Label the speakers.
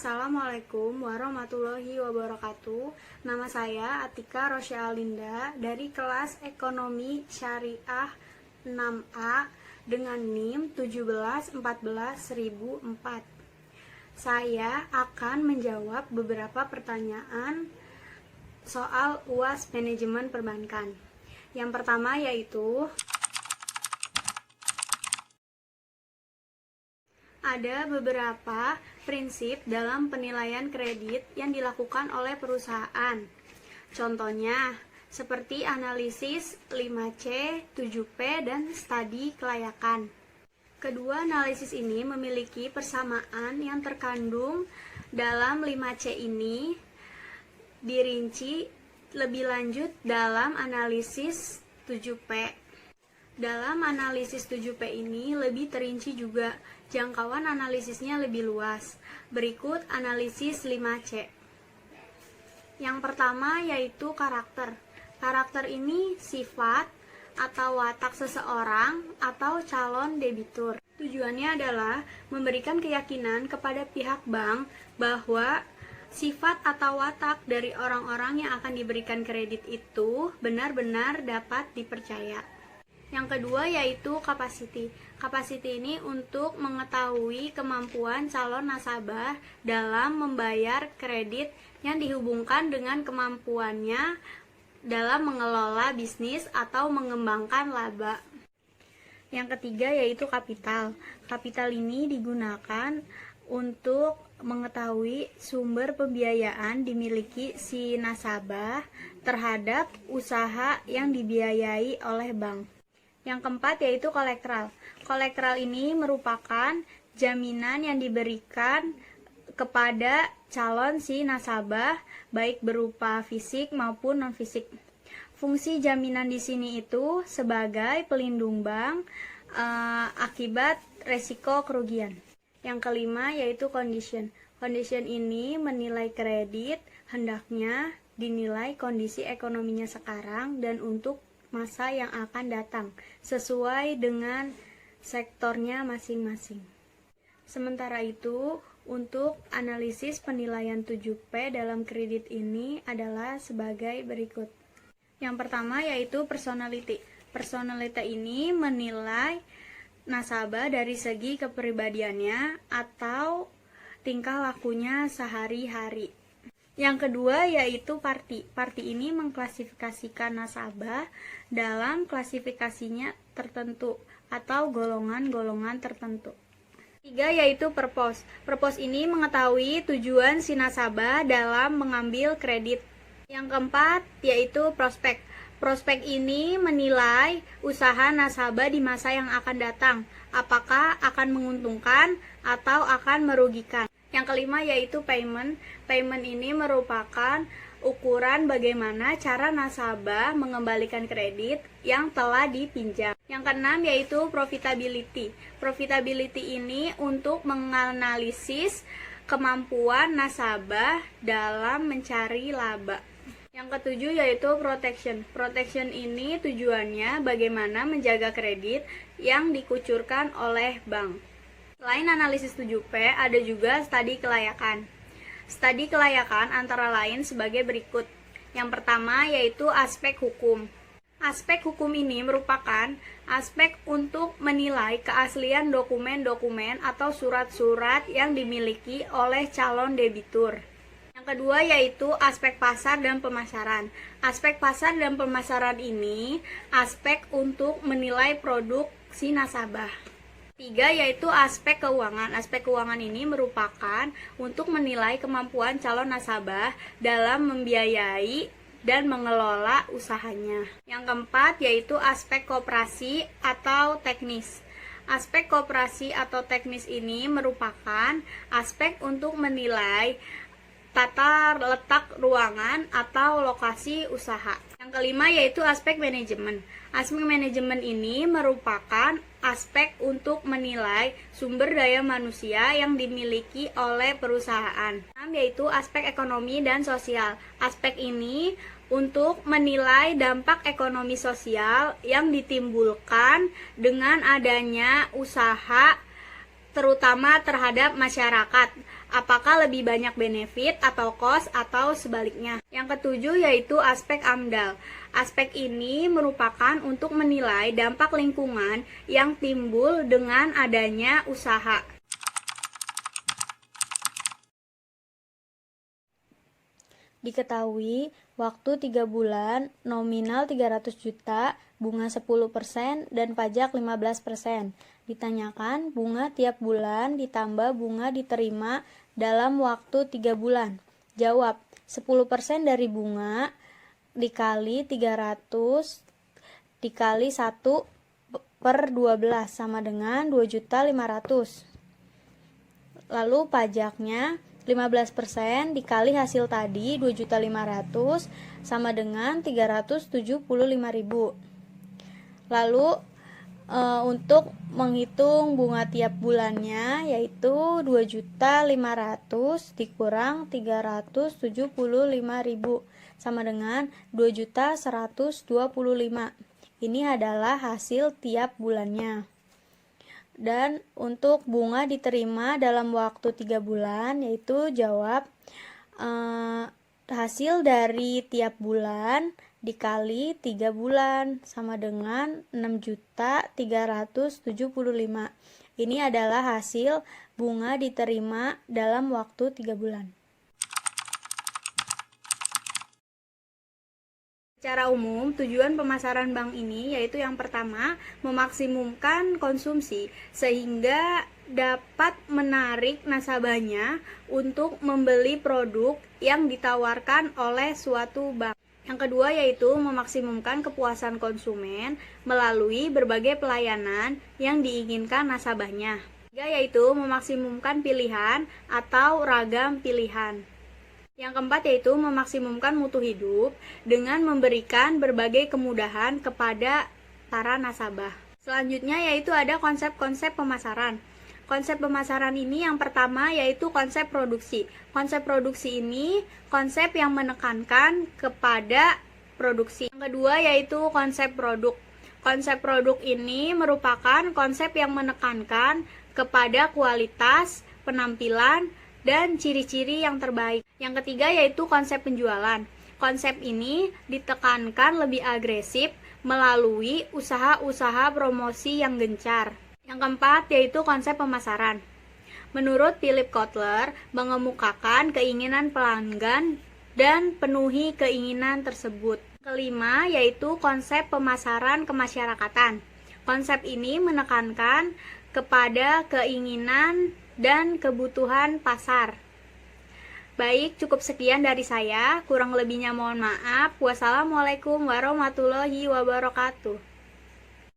Speaker 1: Assalamualaikum warahmatullahi wabarakatuh. Nama saya Atika Rosya Alinda dari kelas Ekonomi Syariah 6A dengan NIM 1714004. Saya akan menjawab beberapa pertanyaan soal UAS Manajemen Perbankan. Yang pertama yaitu ada beberapa prinsip dalam penilaian kredit yang dilakukan oleh perusahaan. Contohnya, seperti analisis 5C, 7P, dan studi kelayakan. Kedua analisis ini memiliki persamaan yang terkandung dalam 5C ini dirinci lebih lanjut dalam analisis 7P. Dalam analisis 7P ini lebih terinci juga, jangkauan analisisnya lebih luas. Berikut analisis 5C. Yang pertama yaitu karakter. Karakter ini sifat atau watak seseorang atau calon debitur. Tujuannya adalah memberikan keyakinan kepada pihak bank bahwa sifat atau watak dari orang-orang yang akan diberikan kredit itu benar-benar dapat dipercaya. Yang kedua yaitu capacity. Capacity ini untuk mengetahui kemampuan calon nasabah dalam membayar kredit yang dihubungkan dengan kemampuannya dalam mengelola bisnis atau mengembangkan laba. Yang ketiga yaitu kapital. Kapital ini digunakan untuk mengetahui sumber pembiayaan dimiliki si nasabah terhadap usaha yang dibiayai oleh bank. Yang keempat yaitu kolateral. Kolateral ini merupakan jaminan yang diberikan kepada calon si nasabah baik berupa fisik maupun non-fisik. Fungsi jaminan di sini itu sebagai pelindung bank akibat resiko kerugian. Yang kelima yaitu condition. Condition ini menilai kredit hendaknya dinilai kondisi ekonominya sekarang dan untuk masa yang akan datang, sesuai dengan sektornya masing-masing. Sementara itu, untuk analisis penilaian 7P dalam kredit ini adalah sebagai berikut. Yang pertama yaitu personality. Personality ini menilai nasabah dari segi kepribadiannya atau tingkah lakunya sehari-hari. Yang kedua yaitu party. Party ini mengklasifikasikan nasabah dalam klasifikasinya tertentu atau golongan-golongan tertentu. Tiga yaitu purpose. Purpose ini mengetahui tujuan si nasabah dalam mengambil kredit. Yang keempat yaitu prospek. Prospek ini menilai usaha nasabah di masa yang akan datang, apakah akan menguntungkan atau akan merugikan. Yang kelima yaitu payment. Payment ini merupakan ukuran bagaimana cara nasabah mengembalikan kredit yang telah dipinjam. Yang keenam yaitu profitability. Profitability ini untuk menganalisis kemampuan nasabah dalam mencari laba. Yang ketujuh yaitu protection. Protection ini tujuannya bagaimana menjaga kredit yang dikucurkan oleh bank. Selain analisis 7P, ada juga studi kelayakan. Studi kelayakan antara lain sebagai berikut. Yang pertama yaitu aspek hukum. Aspek hukum ini merupakan aspek untuk menilai keaslian dokumen-dokumen atau surat-surat yang dimiliki oleh calon debitur. Yang kedua yaitu aspek pasar dan pemasaran. Aspek pasar dan pemasaran ini aspek untuk menilai produk si nasabah. Tiga yaitu aspek keuangan. Aspek keuangan ini merupakan untuk menilai kemampuan calon nasabah dalam membiayai dan mengelola usahanya. Yang keempat yaitu aspek koperasi atau teknis. Aspek koperasi atau teknis ini merupakan aspek untuk menilai tata letak ruangan atau lokasi usaha. Yang kelima yaitu aspek manajemen. Aspek manajemen ini merupakan aspek untuk menilai sumber daya manusia yang dimiliki oleh perusahaan. Yaitu aspek ekonomi dan sosial. Aspek ini untuk menilai dampak ekonomi sosial yang ditimbulkan dengan adanya usaha terutama terhadap masyarakat. Apakah lebih banyak benefit atau cost atau sebaliknya? Yang ketujuh yaitu aspek AMDAL. Aspek ini merupakan untuk menilai dampak lingkungan yang timbul dengan adanya usaha. Diketahui, waktu 3 bulan, nominal 300 juta, bunga 10%, dan pajak 15%. Ditanyakan, bunga tiap bulan ditambah bunga diterima dalam waktu 3 bulan. Jawab, 10% dari bunga dikali 300 dikali 1 per 12 sama dengan 2.500.000. Lalu pajaknya 15% dikali hasil tadi 2.500.000 sama dengan 375.000. Lalu untuk menghitung bunga tiap bulannya yaitu 2.500.000 dikurang 375.000 sama dengan 2.125.000. Ini adalah hasil tiap bulannya. Dan untuk bunga diterima dalam waktu 3 bulan yaitu jawab hasil dari tiap bulan dikali 3 bulan sama dengan 6.375.000. Ini adalah hasil bunga diterima dalam waktu 3 bulan. Secara umum, tujuan pemasaran bank ini yaitu yang pertama, memaksimumkan konsumsi sehingga dapat menarik nasabahnya untuk membeli produk yang ditawarkan oleh suatu bank. Yang kedua yaitu memaksimumkan kepuasan konsumen melalui berbagai pelayanan yang diinginkan nasabahnya. Ketiga yaitu memaksimumkan pilihan atau ragam pilihan. Yang keempat yaitu memaksimumkan mutu hidup dengan memberikan berbagai kemudahan kepada para nasabah. Selanjutnya yaitu ada konsep-konsep pemasaran. Konsep pemasaran ini yang pertama yaitu konsep produksi. Konsep produksi ini konsep yang menekankan kepada produksi. Yang kedua yaitu konsep produk. Konsep produk ini merupakan konsep yang menekankan kepada kualitas, penampilan, dan ciri-ciri yang terbaik. Yang ketiga yaitu konsep penjualan. Konsep ini ditekankan lebih agresif melalui usaha-usaha promosi yang gencar. Yang keempat yaitu konsep pemasaran. Menurut Philip Kotler, mengemukakan keinginan pelanggan dan penuhi keinginan tersebut. Kelima yaitu konsep pemasaran kemasyarakatan. Konsep ini menekankan kepada keinginan dan kebutuhan pasar. Baik, cukup sekian dari saya. Kurang lebihnya mohon maaf. Wassalamualaikum warahmatullahi wabarakatuh.